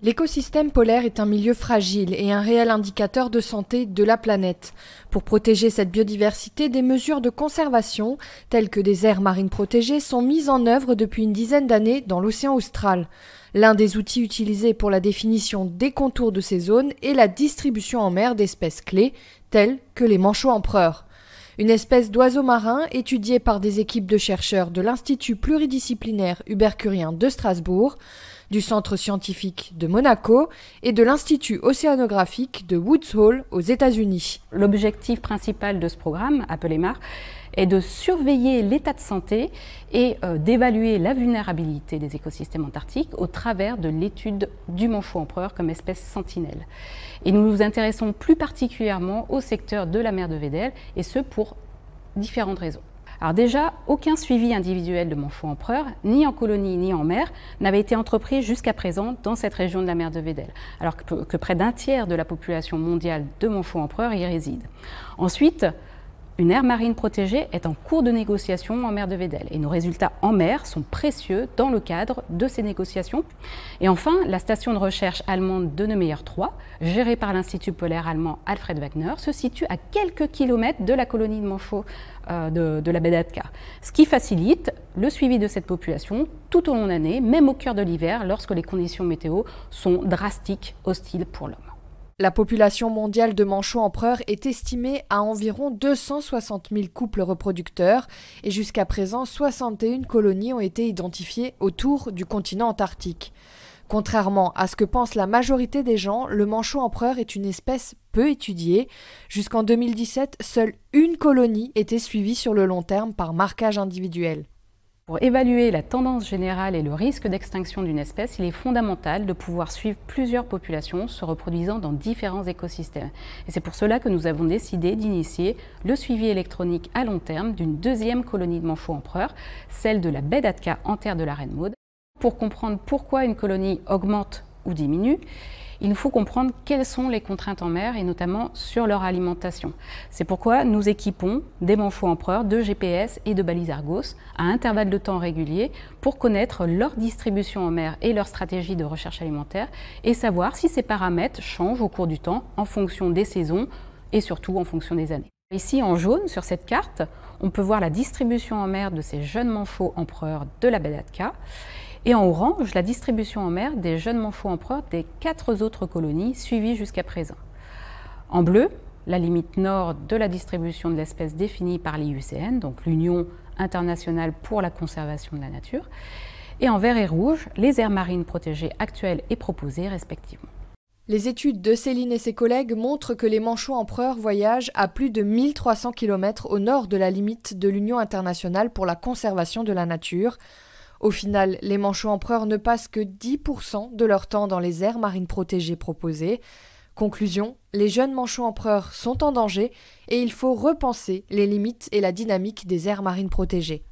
L'écosystème polaire est un milieu fragile et un réel indicateur de santé de la planète. Pour protéger cette biodiversité, des mesures de conservation, telles que des aires marines protégées, sont mises en œuvre depuis une dizaine d'années dans l'océan austral. L'un des outils utilisés pour la définition des contours de ces zones est la distribution en mer d'espèces clés, telles que les manchots empereurs. Une espèce d'oiseau marin étudiée par des équipes de chercheurs de l'Institut pluridisciplinaire Hubert Curien de Strasbourg, du Centre scientifique de Monaco et de l'Institut océanographique de Woods Hole aux États-Unis. L'objectif principal de ce programme, appelé MAR, est de surveiller l'état de santé et d'évaluer la vulnérabilité des écosystèmes antarctiques au travers de l'étude du manchot empereur comme espèce sentinelle. Et nous nous intéressons plus particulièrement au secteur de la mer de Weddell, et ce pour différentes raisons. Alors déjà, aucun suivi individuel de manchots empereurs, ni en colonie ni en mer, n'avait été entrepris jusqu'à présent dans cette région de la mer de Weddell, alors que près d'un tiers de la population mondiale de manchots empereurs y réside. Ensuite, une aire marine protégée est en cours de négociation en mer de Weddell et nos résultats en mer sont précieux dans le cadre de ces négociations. Et enfin, la station de recherche allemande de Neumeyer 3, gérée par l'Institut polaire allemand Alfred Wagner, se situe à quelques kilomètres de la colonie de manchots de la baie d'Atka, ce qui facilite le suivi de cette population tout au long de l'année, même au cœur de l'hiver, lorsque les conditions météo sont drastiques, hostiles pour l'homme. La population mondiale de manchots empereurs est estimée à environ 260 000 couples reproducteurs et jusqu'à présent 61 colonies ont été identifiées autour du continent antarctique. Contrairement à ce que pense la majorité des gens, le manchot empereur est une espèce peu étudiée. Jusqu'en 2017, seule une colonie était suivie sur le long terme par marquage individuel. Pour évaluer la tendance générale et le risque d'extinction d'une espèce, il est fondamental de pouvoir suivre plusieurs populations se reproduisant dans différents écosystèmes. Et c'est pour cela que nous avons décidé d'initier le suivi électronique à long terme d'une deuxième colonie de manchots empereurs, celle de la baie d'Atka en terre de la Reine Maude. Pour comprendre pourquoi une colonie augmente ou diminue, il nous faut comprendre quelles sont les contraintes en mer et notamment sur leur alimentation. C'est pourquoi nous équipons des manchots empereurs de GPS et de balises Argos à intervalles de temps réguliers pour connaître leur distribution en mer et leur stratégie de recherche alimentaire et savoir si ces paramètres changent au cours du temps en fonction des saisons et surtout en fonction des années. Ici en jaune sur cette carte, on peut voir la distribution en mer de ces jeunes manchots empereurs de la baie d'Atka. Et en orange, la distribution en mer des jeunes manchots empereurs des 4 autres colonies suivies jusqu'à présent. En bleu, la limite nord de la distribution de l'espèce définie par l'IUCN, donc l'Union internationale pour la conservation de la nature. Et en vert et rouge, les aires marines protégées actuelles et proposées respectivement. Les études de Céline et ses collègues montrent que les manchots empereurs voyagent à plus de 1300 km au nord de la limite de l'Union internationale pour la conservation de la nature. Au final, les manchots empereurs ne passent que 10% de leur temps dans les aires marines protégées proposées. Conclusion, les jeunes manchots empereurs sont en danger et il faut repenser les limites et la dynamique des aires marines protégées.